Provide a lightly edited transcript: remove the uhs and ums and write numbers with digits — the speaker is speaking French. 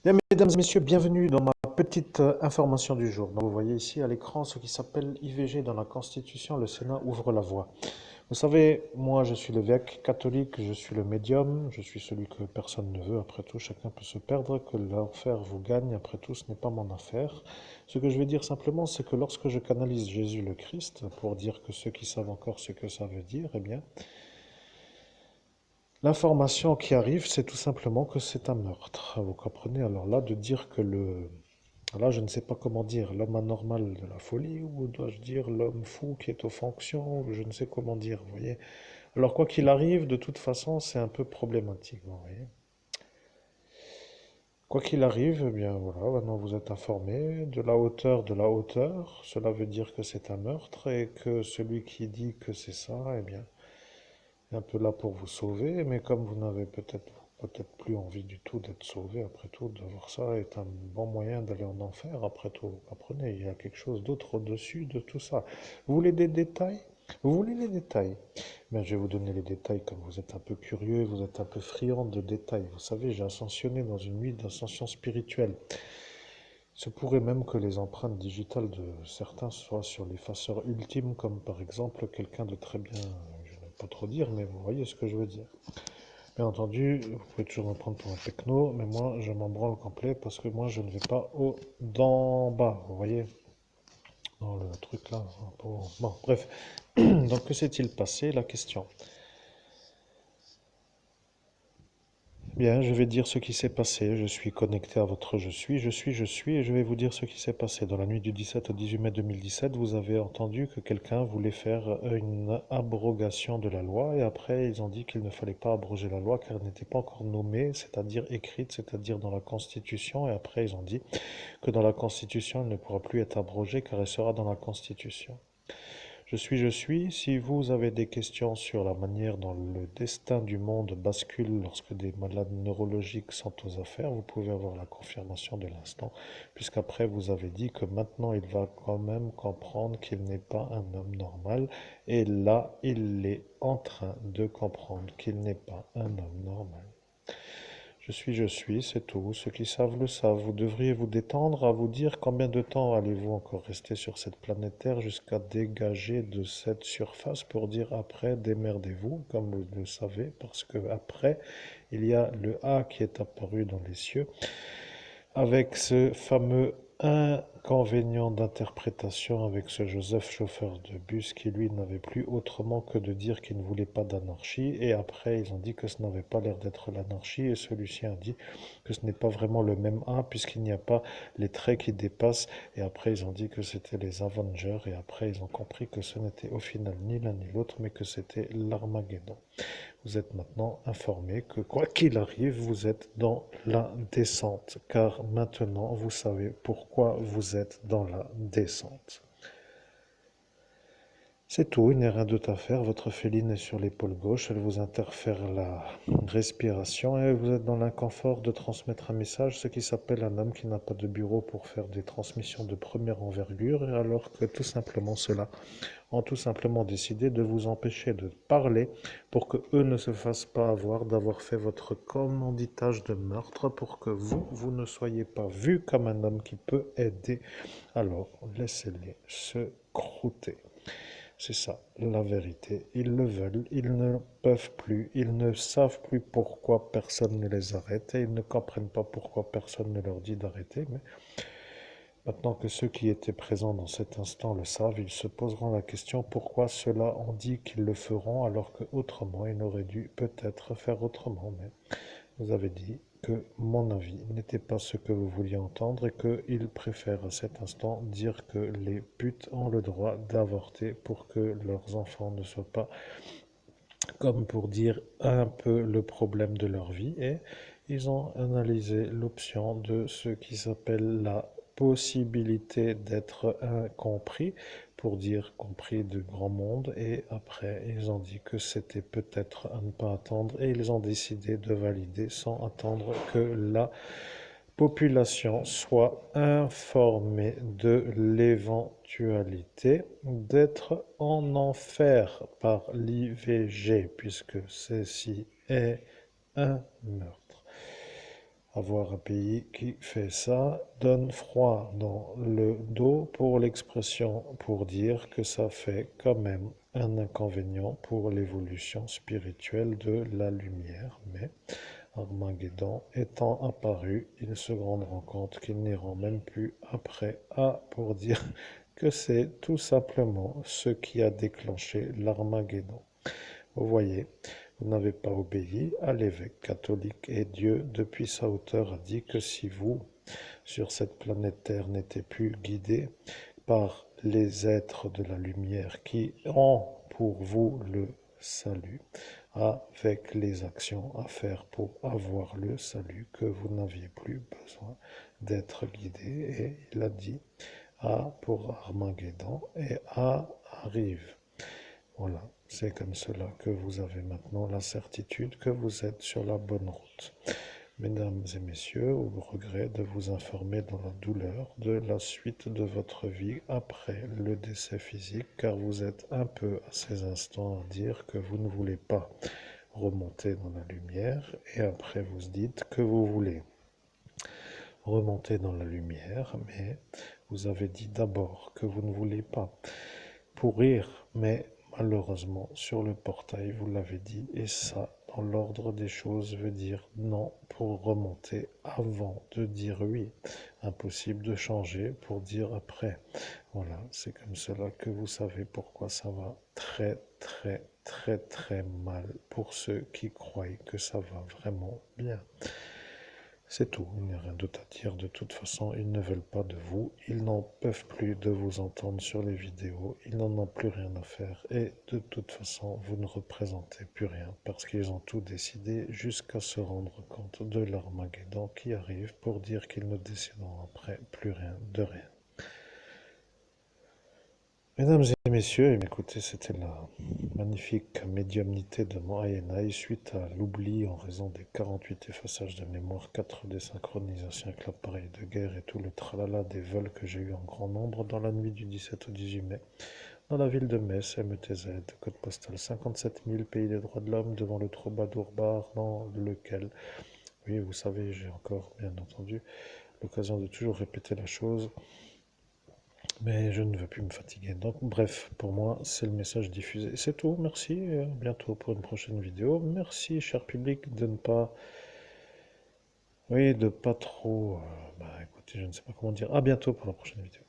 Bien, mesdames et messieurs, bienvenue dans ma petite information du jour. Donc, vous voyez ici à l'écran ce qui s'appelle IVG dans la Constitution, le Sénat ouvre la voie. Vous savez, moi je suis l'évêque catholique, je suis le médium, je suis celui que personne ne veut, après tout chacun peut se perdre, que l'enfer vous gagne, après tout ce n'est pas mon affaire. Ce que je vais dire simplement, c'est que lorsque je canalise Jésus le Christ, pour dire que ceux qui savent encore ce que ça veut dire, eh bien, l'information qui arrive, c'est tout simplement que c'est un meurtre. Vous comprenez? Alors là, de dire que là, je ne sais pas comment dire, l'homme anormal de la folie, ou dois-je dire l'homme fou qui est aux fonctions, ou je ne sais comment dire, vous voyez. Alors, quoi qu'il arrive, de toute façon, c'est un peu problématique, vous voyez. Quoi qu'il arrive, eh bien voilà, maintenant vous êtes informé de la hauteur, cela veut dire que c'est un meurtre, et que celui qui dit que c'est ça, eh bien, est un peu là pour vous sauver, mais comme vous n'avez peut-être plus envie du tout d'être sauvé, après tout, de voir ça est un bon moyen d'aller en enfer, après tout, vous comprenez, il y a quelque chose d'autre au-dessus de tout ça. Vous voulez des détails? Vous voulez les détails? Mais je vais vous donner les détails comme vous êtes un peu curieux, vous êtes un peu friand de détails. Vous savez, j'ai ascensionné dans une nuit d'ascension spirituelle. Il se pourrait même que les empreintes digitales de certains soient sur l'effaceur ultime, comme par exemple quelqu'un de très bien, je ne vais pas trop dire, mais vous voyez ce que je veux dire. Bien entendu, vous pouvez toujours me prendre pour un techno, mais moi je m'en branle complet parce que moi je ne vais pas au d'en bas, vous voyez, dans le truc là. Bon, bref. Donc que s'est-il passé? La question. Bien, je vais dire ce qui s'est passé. Je suis connecté à votre je suis, et je vais vous dire ce qui s'est passé. Dans la nuit du 17 au 18 mai 2017, vous avez entendu que quelqu'un voulait faire une abrogation de la loi, et après, ils ont dit qu'il ne fallait pas abroger la loi car elle n'était pas encore nommée, c'est-à-dire écrite, c'est-à-dire dans la Constitution, et après, ils ont dit que dans la Constitution, elle ne pourra plus être abrogée car elle sera dans la Constitution. Je suis. Si vous avez des questions sur la manière dont le destin du monde bascule lorsque des malades neurologiques sont aux affaires, vous pouvez avoir la confirmation de l'instant, puisqu'après vous avez dit que maintenant il va quand même comprendre qu'il n'est pas un homme normal, et là il est en train de comprendre qu'il n'est pas un homme normal. Je suis, c'est tout. Ceux qui savent le savent. Vous devriez vous détendre à vous dire combien de temps allez-vous encore rester sur cette planète Terre jusqu'à dégager de cette surface pour dire après démerdez-vous, comme vous le savez, parce que après il y a le A qui est apparu dans les cieux avec ce fameux inconvénient d'interprétation avec ce Joseph chauffeur de bus qui lui n'avait plus autrement que de dire qu'il ne voulait pas d'anarchie, et après ils ont dit que ce n'avait pas l'air d'être l'anarchie, et celui-ci a dit que ce n'est pas vraiment le même A puisqu'il n'y a pas les traits qui dépassent, et après ils ont dit que c'était les Avengers, et après ils ont compris que ce n'était au final ni l'un ni l'autre mais que c'était l'Armageddon. Vous êtes maintenant informé que quoi qu'il arrive, vous êtes dans la descente, car maintenant vous savez pourquoi vous êtes dans la descente. C'est tout, il n'y a rien d'autre à faire. Votre féline est sur l'épaule gauche, elle vous interfère la respiration et vous êtes dans l'inconfort de transmettre un message, ce qui s'appelle un homme qui n'a pas de bureau pour faire des transmissions de première envergure, alors que tout simplement cela ont tout simplement décidé de vous empêcher de parler pour que eux ne se fassent pas avoir d'avoir fait votre commanditage de meurtre pour que vous ne soyez pas vu comme un homme qui peut aider. Alors, laissez-les se croûter. C'est ça, la vérité. Ils le veulent, ils ne peuvent plus, ils ne savent plus pourquoi personne ne les arrête et ils ne comprennent pas pourquoi personne ne leur dit d'arrêter. Mais maintenant que ceux qui étaient présents dans cet instant le savent, ils se poseront la question pourquoi ceux-là ont dit qu'ils le feront alors que autrement ils auraient dû peut-être faire autrement. Mais vous avez dit que mon avis n'était pas ce que vous vouliez entendre et qu'ils préfèrent à cet instant dire que les putes ont le droit d'avorter pour que leurs enfants ne soient pas, comme pour dire, un peu le problème de leur vie. Et ils ont analysé l'option de ce qui s'appelle la possibilité d'être incompris, pour dire compris de grand monde, et après ils ont dit que c'était peut-être à ne pas attendre et ils ont décidé de valider sans attendre que la population soit informée de l'éventualité d'être en enfer par l'IVG, puisque ceci est un meurtre. Avoir un pays qui fait ça donne froid dans le dos pour l'expression, pour dire que ça fait quand même un inconvénient pour l'évolution spirituelle de la lumière. Mais Armageddon étant apparu, ils se rendront compte qu'ils n'iront même plus après A pour dire que c'est tout simplement ce qui a déclenché l'Armageddon. Vous voyez, vous n'avez pas obéi à l'évêque catholique et Dieu, depuis sa hauteur, a dit que si vous, sur cette planète Terre, n'étiez plus guidés par les êtres de la lumière qui ont pour vous le salut, avec les actions à faire pour avoir le salut, que vous n'aviez plus besoin d'être guidé. Et il a dit A pour Armageddon et A arrive. Voilà, c'est comme cela que vous avez maintenant la certitude que vous êtes sur la bonne route. Mesdames et messieurs, au regret de vous informer dans la douleur de la suite de votre vie après le décès physique, car vous êtes un peu à ces instants à dire que vous ne voulez pas remonter dans la lumière, et après vous dites que vous voulez remonter dans la lumière, mais vous avez dit d'abord que vous ne voulez pas pourrir, mais malheureusement, sur le portail, vous l'avez dit, et ça, dans l'ordre des choses, veut dire non pour remonter avant de dire oui. Impossible de changer pour dire après. Voilà, c'est comme cela que vous savez pourquoi ça va très, très, très, très mal pour ceux qui croient que ça va vraiment bien. C'est tout, il n'y a rien d'autre à dire. De toute façon, ils ne veulent pas de vous, ils n'en peuvent plus de vous entendre sur les vidéos, ils n'en ont plus rien à faire et de toute façon, vous ne représentez plus rien parce qu'ils ont tout décidé jusqu'à se rendre compte de l'Armageddon qui arrive pour dire qu'ils ne décideront après plus rien de rien. Mesdames et messieurs, écoutez, c'était la magnifique médiumnité de Moayenai suite à l'oubli en raison des 48 effaçages de mémoire, 4 désynchronisations avec l'appareil de guerre et tout le tralala des vols que j'ai eu en grand nombre dans la nuit du 17 au 18 mai, dans la ville de Metz, MTZ, code postal 57 000, pays des droits de l'homme, devant le troubadour bar dans lequel, oui, vous savez, j'ai encore, bien entendu, l'occasion de toujours répéter la chose. Mais je ne veux plus me fatiguer. Donc, bref, pour moi, c'est le message diffusé. C'est tout. Merci. Et à bientôt pour une prochaine vidéo. Merci, cher public, de ne pas. Oui, de pas trop. Écoutez, je ne sais pas comment dire. À bientôt pour la prochaine vidéo.